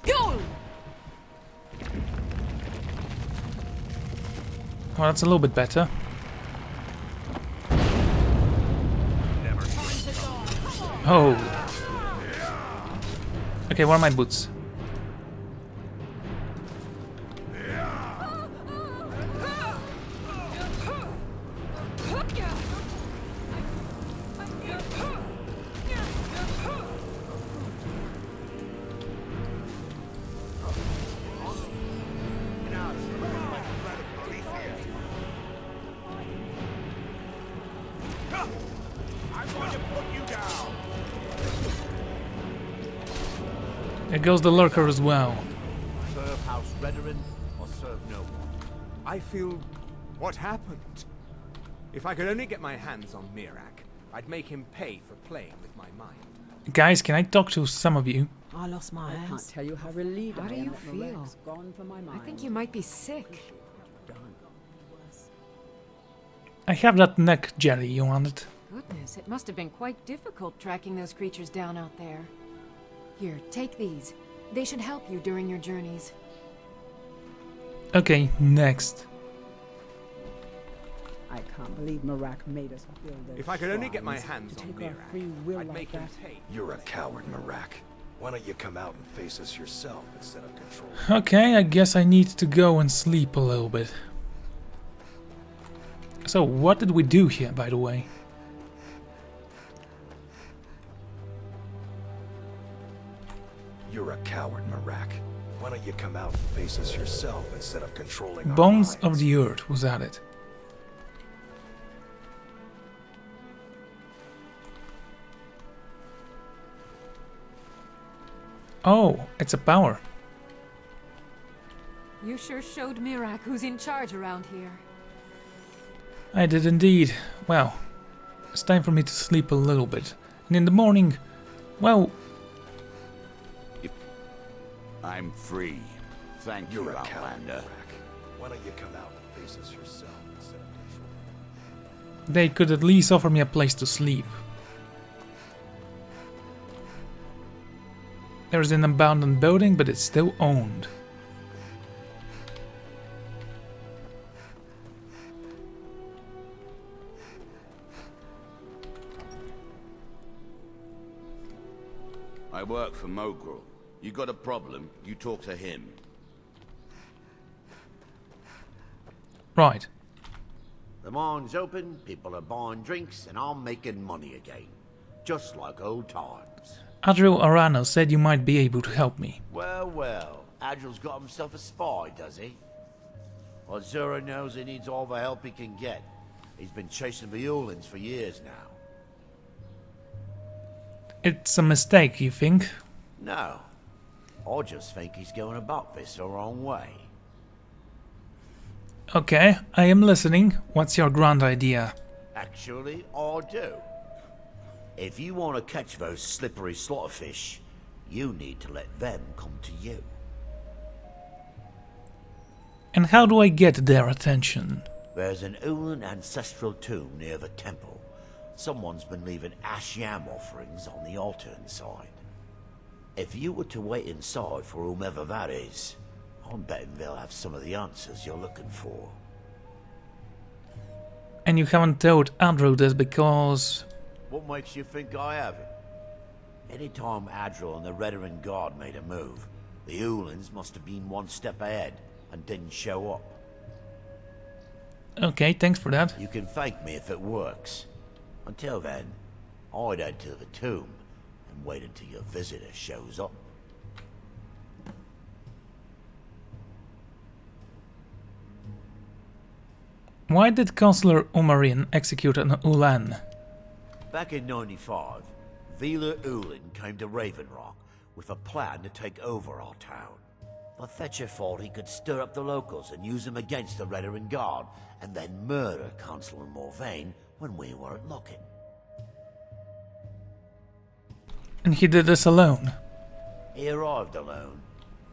Go! Oh, that's a little bit better. Oh. Okay, where are my boots? There goes the lurker as well. Serve House Redarin or serve no one. I feel... what happened? If I could only get my hands on Mirac, I'd make him pay for playing with my mind. Guys, can I talk to some of you? I lost my I can't house. tell you how relieved How I do am you that feel? Marac's gone from my mind. I think you might be sick. I have that neck jelly, you want it? Goodness, it must have been quite difficult tracking those creatures down out there. Here, take these. They should help you during your journeys. Okay, next. I can't believe Mirac made us build those If I could only get my shrines hands to on take our Mirac, free will I'd like make him that. pay. You're a coward, Mirac. Why don't you come out and face us yourself instead of controlling? Okay, I guess I need to go and sleep a little bit. So, what did we do here, by the way? You're a coward, Mirac. Why don't you come out and face us yourself instead of controlling our Bones of minds? the Earth, was that it? Oh, it's a power. You sure showed Mirac who's in charge around here. I did indeed. Well, it's time for me to sleep a little bit. And in the morning, well, I'm free. Thank You're you, a coward, Outlander. Mirac. Why don't you come out and face us yourself instead of controlling? they could at least offer me a place to sleep. There's an abandoned building, but it's still owned. I work for Mogrel. You got a problem, you talk to him. Right. The mine's open, people are buying drinks, and I'm making money again. Just like old times. Adriel Arano said you might be able to help me. Well, well, Adril's got himself a spy, does he? Well, Zura knows he needs all the help he can get. He's been chasing the Ulins for years now. It's a mistake, you think? No. I just think he's going about this the wrong way. Okay, I am listening. What's your grand idea? Actually, I do. If you want to catch those slippery slaughterfish, you need to let them come to you. And how do I get their attention? There's an Ulin ancestral tomb near the temple. Someone's been leaving ash yam offerings on the altar inside. If you were to wait inside for whomever that is, I'm betting they'll have some of the answers you're looking for. And you haven't told Andrew this because... What makes you think I haven't? Anytime Adril and the Redarin Guard made a move, the Ulins must have been one step ahead and didn't show up. Okay, thanks for that. You can thank me if it works. Until then, I'd head to the tomb and wait until your visitor shows up. Why did Councillor Umarin execute an Ulan? Back in 95, Vila Ulin came to Raven Rock with a plan to take over our town. But Fetcher thought he could stir up the locals and use them against the Redarin Guard, and then murder Councillor Morvain when we weren't looking. And he did this alone? He arrived alone,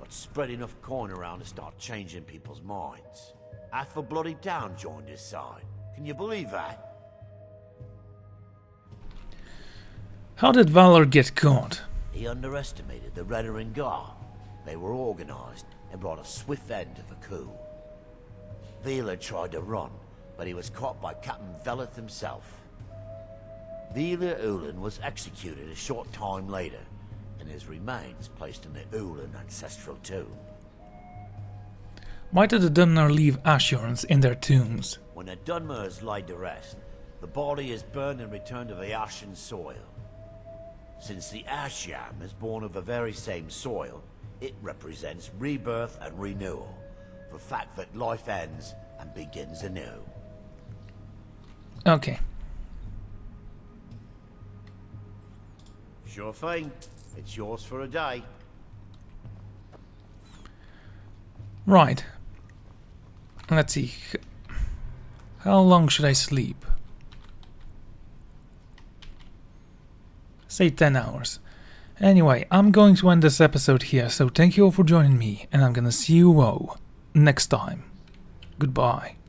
but spread enough coin around to start changing people's minds. Half the bloody town joined his side. Can you believe that? How did Valor get caught? He underestimated the Redarin Guard. They were organized and brought a swift end to the coup. Vila tried to run, but he was caught by Captain Veleth himself. Vila Ulin was executed a short time later, and his remains placed in the Ulin ancestral tomb. Why did the Dunmer leave assurance in their tombs? When the Dunmer is laid to rest, the body is burned and returned to the ashen soil. Since the ash yam is born of the very same soil, it represents rebirth and renewal, the fact that life ends and begins anew. Okay. Sure thing. It's yours for a day. Right. Let's see. How long should I sleep? Say 10 hours. Anyway, I'm going to end this episode here, so thank you all for joining me, and I'm gonna see you all next time. Goodbye.